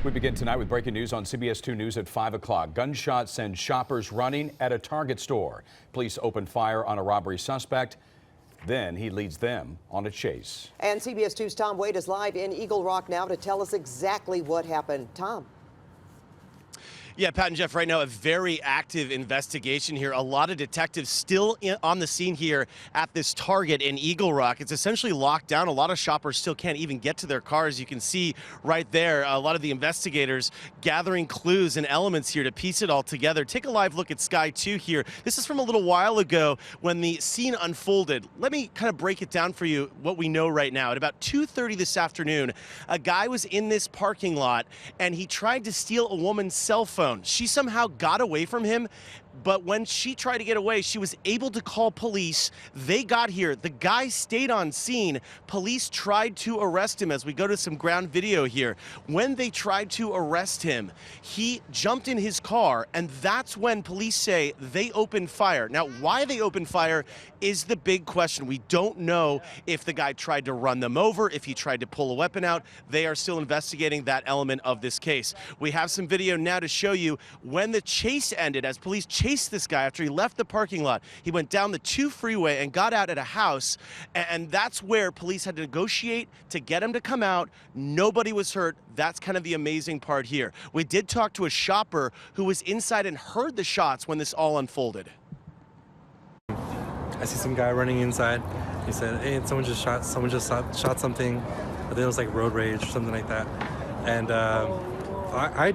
We begin tonight with breaking news on CBS2 News at 5 o'clock. Gunshots send shoppers running at a Target store. Police open fire on a robbery suspect. Then he leads them on a chase. And CBS2's Tom Wade is live in Eagle Rock now to tell us exactly what happened. Tom. Yeah, Pat and Jeff, right now a very active investigation here. A lot of detectives still on the scene here at this Target in Eagle Rock. It's essentially locked down. A lot of shoppers still can't even get to their cars. You can see right there a lot of the investigators gathering clues and elements here to piece it all together. Take a live look at Sky 2 here. This is from a little while ago when the scene unfolded. Let me kind of break it down for you what we know right now. At about 2:30 this afternoon, a guy was in this parking lot and he tried to steal a woman's cell phone. She somehow got away from him, but when she tried to get away, she was able to call police. They got here. The guy stayed on scene. Police tried to arrest him as we go to some ground video here. When they tried to arrest him, he jumped in his car, and that's when police say they opened fire. Now, why they opened fire is the big question. We don't know if the guy tried to run them over, if he tried to pull a weapon out. They are still investigating that element of this case. We have some video now to show you when the chase ended as police chased this guy after he left the parking lot. He went down the 2 freeway and got out at a house, and that's where police had to negotiate to get him to come out. Nobody was hurt. That's kind of the amazing part here. We did talk to a shopper who was inside and heard the shots when this all unfolded. I see some guy running inside. He said, "Hey, someone just shot something." I think it was like road rage or something like that. And I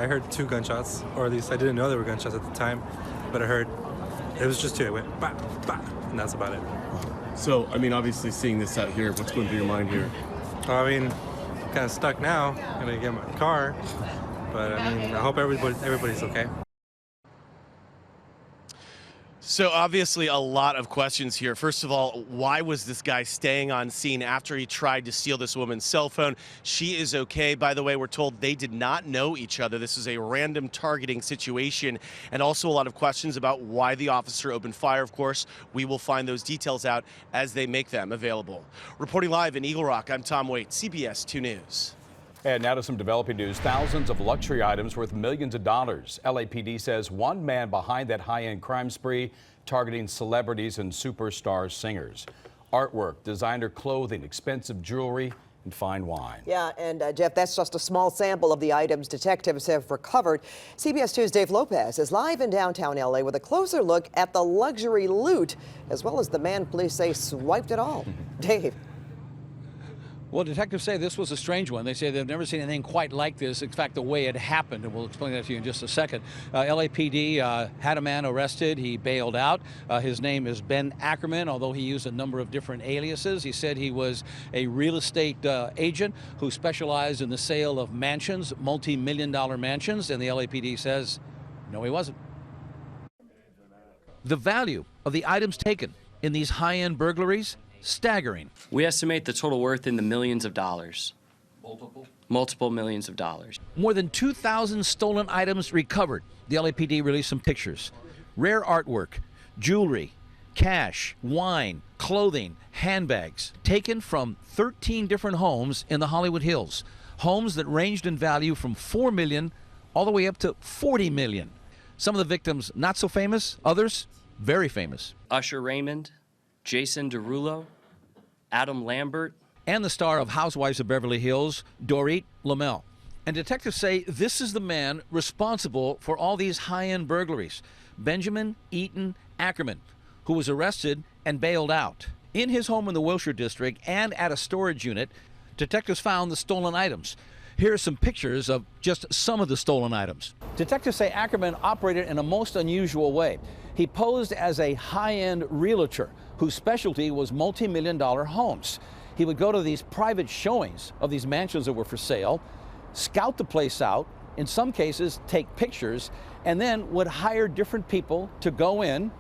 heard 2 gunshots, or at least I didn't know there were gunshots at the time, but I heard it was just 2. It went bah, bah, and that's about it. So, I mean, obviously seeing this out here, what's going through your mind here? I mean, kind of stuck now. Gonna get my car, but I mean, I hope everybody's okay. So obviously a lot of questions here. First of all, why was this guy staying on scene after he tried to steal this woman's cell phone? She is okay. By the way, we're told they did not know each other. This is a random targeting situation, and also a lot of questions about why the officer opened fire. Of course, we will find those details out as they make them available. Reporting live in Eagle Rock, I'm Tom Waite, CBS 2 News. And now to some developing news. Thousands of luxury items worth millions of dollars. LAPD says one man behind that high-end crime spree targeting celebrities and superstar singers. Artwork, designer clothing, expensive jewelry, and fine wine. Yeah, and Jeff, that's just a small sample of the items detectives have recovered. CBS 2's Dave Lopez is live in downtown LA with a closer look at the luxury loot, as well as the man police say swiped it all. Dave. Well, detectives say this was a strange one. They say they've never seen anything quite like this. In fact, the way it happened, and we'll explain that to you in just a second. LAPD had a man arrested. He bailed out. His name is Ben Ackerman, although he used a number of different aliases. He said he was a real estate agent who specialized in the sale of mansions, multi-million-dollar mansions, and the LAPD says, no, he wasn't. The value of the items taken in these high-end burglaries, staggering. We estimate the total worth in the millions of dollars. Multiple millions of dollars. More than 2,000 stolen items recovered. The LAPD released some pictures. Rare artwork, jewelry, cash, wine, clothing, handbags, taken from 13 different homes in the Hollywood Hills. Homes that ranged in value from $4 million all the way up to $40 million. Some of the victims not so famous, others very famous. Usher Raymond, Jason Derulo, Adam Lambert, and the star of Housewives of Beverly Hills, Dorit Lamel. And detectives say this is the man responsible for all these high-end burglaries, Benjamin Eaton Ackerman, who was arrested and bailed out. In his home in the Wilshire district and at a storage unit, detectives found the stolen items. Here are some pictures of just some of the stolen items. Detectives say Ackerman operated in a most unusual way. He posed as a high-end realtor whose specialty was multi-million-dollar homes. He would go to these private showings of these mansions that were for sale, scout the place out, in some cases take pictures, and then would hire different people to go in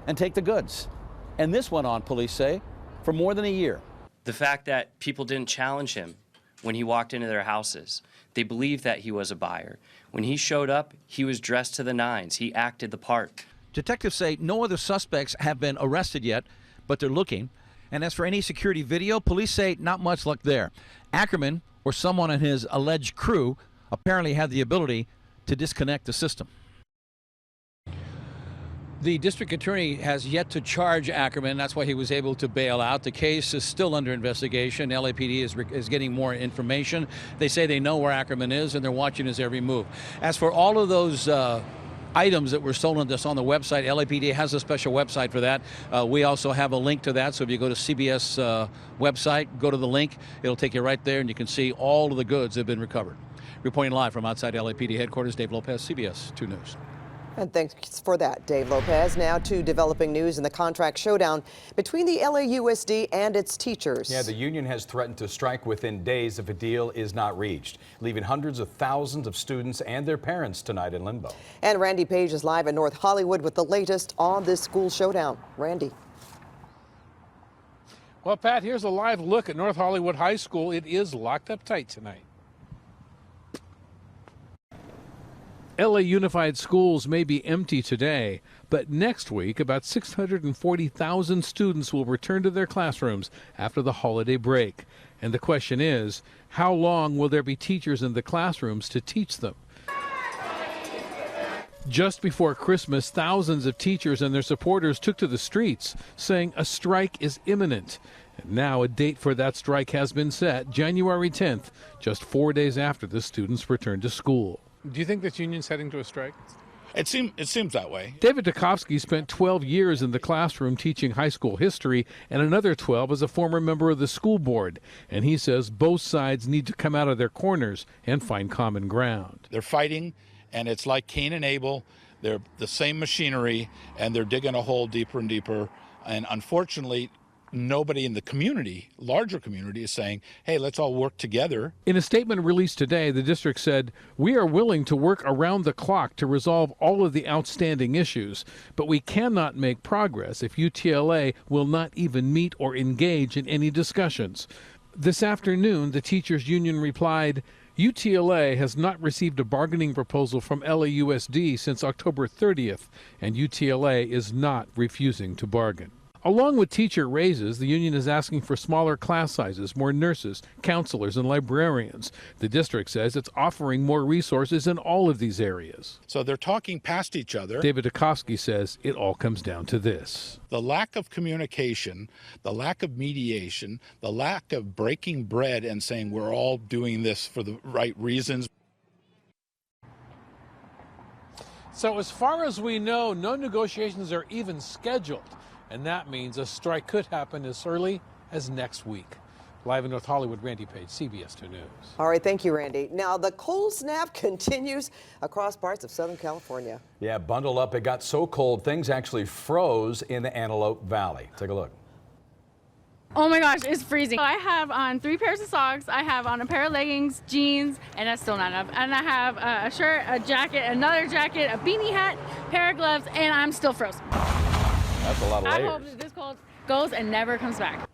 and take the goods. And this went on, police say, for more than a year. The fact that people didn't challenge him when he walked into their houses. They believed that he was a buyer. When he showed up, he was dressed to the nines. He acted the part. Detectives say no other suspects have been arrested yet, but they're looking. And as for any security video, police say not much luck there. Ackerman, or someone in his alleged crew, apparently had the ability to disconnect the system. The district attorney has yet to charge Ackerman. That's why he was able to bail out. The case is still under investigation. LAPD is getting more information. They say they know where Ackerman is, and they're watching his every move. As for all of those items that were stolen that's on the website, LAPD has a special website for that. We also have a link to that. So if you go to CBS website, go to the link. It'll take you right there, and you can see all of the goods that have been recovered. Reporting live from outside LAPD headquarters, Dave Lopez, CBS 2 News. And thanks for that, Dave Lopez. Now to developing news in the contract showdown between the LAUSD and its teachers. Yeah, the union has threatened to strike within days if a deal is not reached, leaving hundreds of thousands of students and their parents tonight in limbo. And Randy Page is live in North Hollywood with the latest on this school showdown. Randy. Well, Pat, here's a live look at North Hollywood High School. It is locked up tight tonight. LA Unified Schools may be empty today, but next week about 640,000 students will return to their classrooms after the holiday break. And the question is, how long will there be teachers in the classrooms to teach them? Just before Christmas, thousands of teachers and their supporters took to the streets, saying a strike is imminent. And now a date for that strike has been set, January 10th, just 4 days after the students return to school. Do you think this union's heading to a strike? It seems that way. David Dukovsky spent 12 years in the classroom teaching high school history and another 12 as a former member of the school board. And he says both sides need to come out of their corners and find common ground. They're fighting, and it's like Cain and Abel. They're the same machinery, and they're digging a hole deeper and deeper. And unfortunately, nobody in the community, larger community, is saying, hey, let's all work together. In a statement released today, the district said, we are willing to work around the clock to resolve all of the outstanding issues, but we cannot make progress if UTLA will not even meet or engage in any discussions. This afternoon, the teachers union replied, UTLA has not received a bargaining proposal from LAUSD since October 30th, and UTLA is not refusing to bargain. Along with teacher raises, the union is asking for smaller class sizes, more nurses, counselors, and librarians. The district says it's offering more resources in all of these areas. So they're talking past each other. David Dukovsky says it all comes down to this. The lack of communication, the lack of mediation, the lack of breaking bread and saying we're all doing this for the right reasons. So as far as we know, no negotiations are even scheduled. And that means a strike could happen as early as next week. Live in North Hollywood, Randy Page, CBS 2 News. All right, thank you, Randy. Now, the cold snap continues across parts of Southern California. Yeah, bundle up. It got so cold, things actually froze in the Antelope Valley. Take a look. Oh my gosh, it's freezing. I have on 3 pairs of socks, I have on a pair of leggings, jeans, and that's still not enough. And I have a shirt, a jacket, another jacket, a beanie hat, pair of gloves, and I'm still frozen. That's a lot of layers. I hope that this cold goes and never comes back.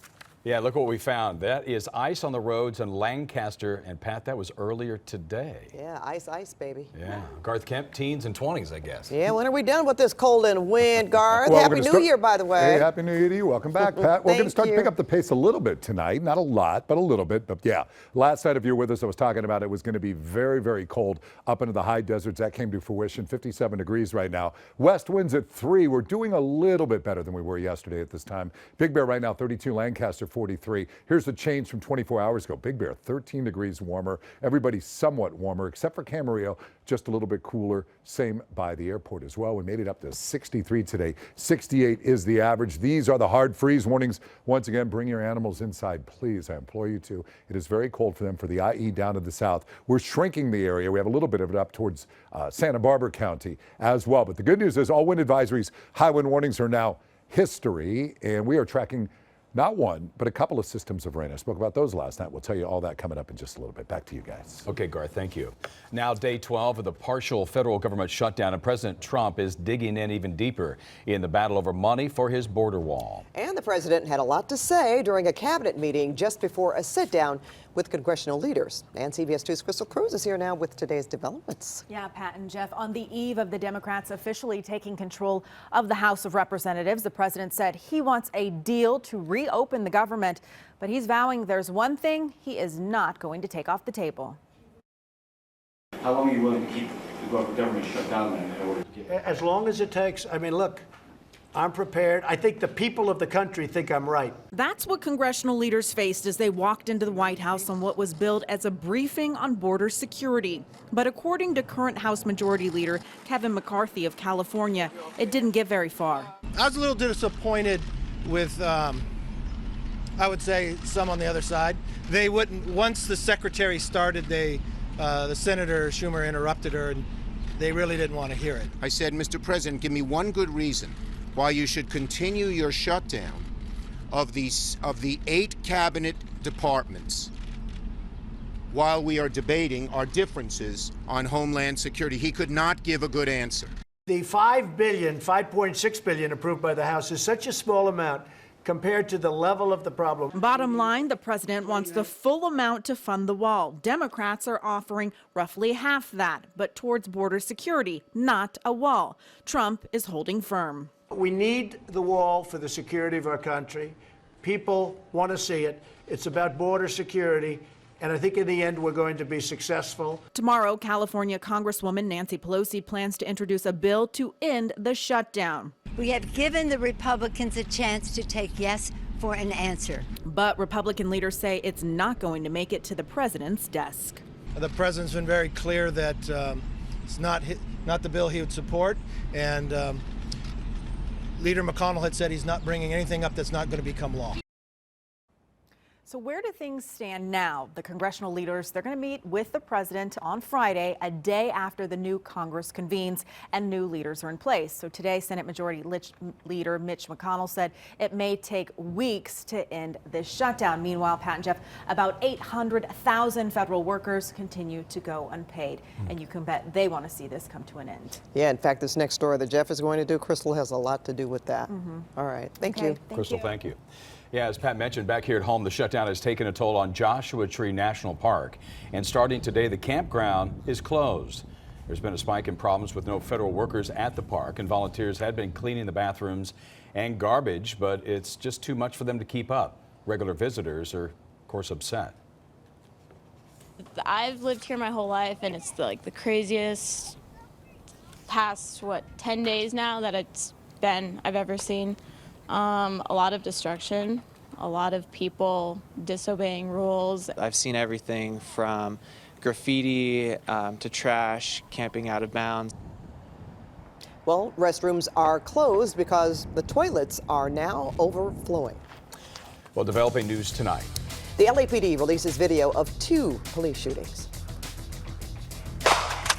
Yeah, look what we found. That is ice on the roads in Lancaster. And Pat, that was earlier today. Yeah, ice, ice, baby. Yeah, Garth Kemp, teens and 20s, I guess. Yeah, when are we done with this cold and wind, Garth? Well, Happy New Year, by the way. Hey, Happy New Year to you. Welcome back, Pat. We're going to start to you. pick up the pace a little bit tonight. Not a lot, but a little bit. But yeah, last night, if you were with us, I was talking about it was going to be very, very cold up into the high deserts. That came to fruition. 57 degrees right now. West winds at 3. We're doing a little bit better than we were yesterday at this time. Big Bear right now, 32. Lancaster, 43. Here's the change from 24 hours ago. Big Bear, 13 degrees warmer. Everybody's somewhat warmer, except for Camarillo, just a little bit cooler. Same by the airport as well. We made it up to 63 today. 68 is the average. These are the hard freeze warnings. Once again, bring your animals inside, please. I implore you to. It is very cold for them for the IE down to the south. We're shrinking the area. We have a little bit of it up towards Santa Barbara County as well. But the good news is all wind advisories, high wind warnings are now history, and we are tracking not one, but a couple of systems of rain. I spoke about those last night. We'll tell you all that coming up in just a little bit. Back to you guys. Okay, Garth, thank you. Now, day 12 of the partial federal government shutdown, and President Trump is digging in even deeper in the battle over money for his border wall. And the president had a lot to say during a cabinet meeting just before a sit-down with congressional leaders. And CBS 2's Crystal Cruz is here now with today's developments. Yeah, Pat and Jeff, on the eve of the Democrats officially taking control of the House of Representatives, the president said he wants a deal to reopen the government, but he's vowing there's one thing he is not going to take off the table. How long are you willing to keep the government shut down then in order to get? As long as it takes. I mean, look, I'm prepared. I think the people of the country think I'm right. That's what congressional leaders faced as they walked into the White House on what was billed as a briefing on border security. But according to current House Majority Leader Kevin McCarthy of California, it didn't get very far. I was a little disappointed with, I would say, some on the other side. They wouldn't, once the secretary started, the Senator Schumer interrupted her, and they really didn't want to hear it. I said, Mr. President, give me one good reason why you should continue your shutdown of the 8 cabinet departments while we are debating our differences on Homeland Security. He could not give a good answer. The $5.6 billion approved by the House is such a small amount compared to the level of the problem. Bottom line, the president wants the full amount to fund the wall. Democrats are offering roughly half that, but towards border security, not a wall. Trump is holding firm. We need the wall for the security of our country. People want to see it. It's about border security. And I think in the end, we're going to be successful. Tomorrow, California Congresswoman Nancy Pelosi plans to introduce a bill to end the shutdown. We have given the Republicans a chance to take yes for an answer. But Republican leaders say it's not going to make it to the president's desk. The president's been very clear that it's not the bill he would support, and Leader McConnell had said he's not bringing anything up that's not going to become law. So where do things stand now? The congressional leaders, they're going to meet with the president on Friday, a day after the new Congress convenes and new leaders are in place. So today, Senate Majority Leader Mitch McConnell said it may take weeks to end this shutdown. Meanwhile, Pat and Jeff, about 800,000 federal workers continue to go unpaid. And you can bet they want to see this come to an end. Yeah, in fact, this next story that Jeff is going to do, Crystal has a lot to do with that. All right. Thank you. Crystal, thank you. Yeah, as Pat mentioned, back here at home, the shutdown has taken a toll on Joshua Tree National Park. And starting today, the campground is closed. There's been a spike in problems with no federal workers at the park, and volunteers had been cleaning the bathrooms and garbage, but it's just too much for them to keep up. Regular visitors are, of course, upset. I've lived here my whole life, and it's like the craziest past, 10 days now that I've ever seen. A lot of destruction, a lot of people disobeying rules. I've seen everything from graffiti to trash, camping out of bounds. Well, restrooms are closed because the toilets are now overflowing. Well, developing news tonight. The LAPD releases video of 2 police shootings.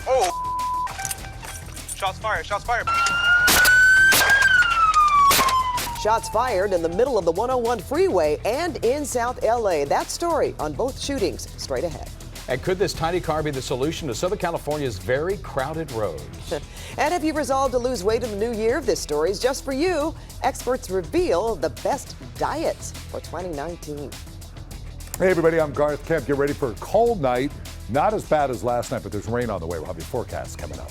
Oh! Shots fired, shots fired. Shots fired in the middle of the 101 freeway and in South LA. That story on both shootings straight ahead. And could this tiny car be the solution to Southern California's very crowded roads? And if you resolve to lose weight in the new year, this story is just for you. Experts reveal the best diets for 2019. Hey everybody, I'm Garth Kemp. Get ready for a cold night. Not as bad as last night, but there's rain on the way. We'll have your forecast coming up.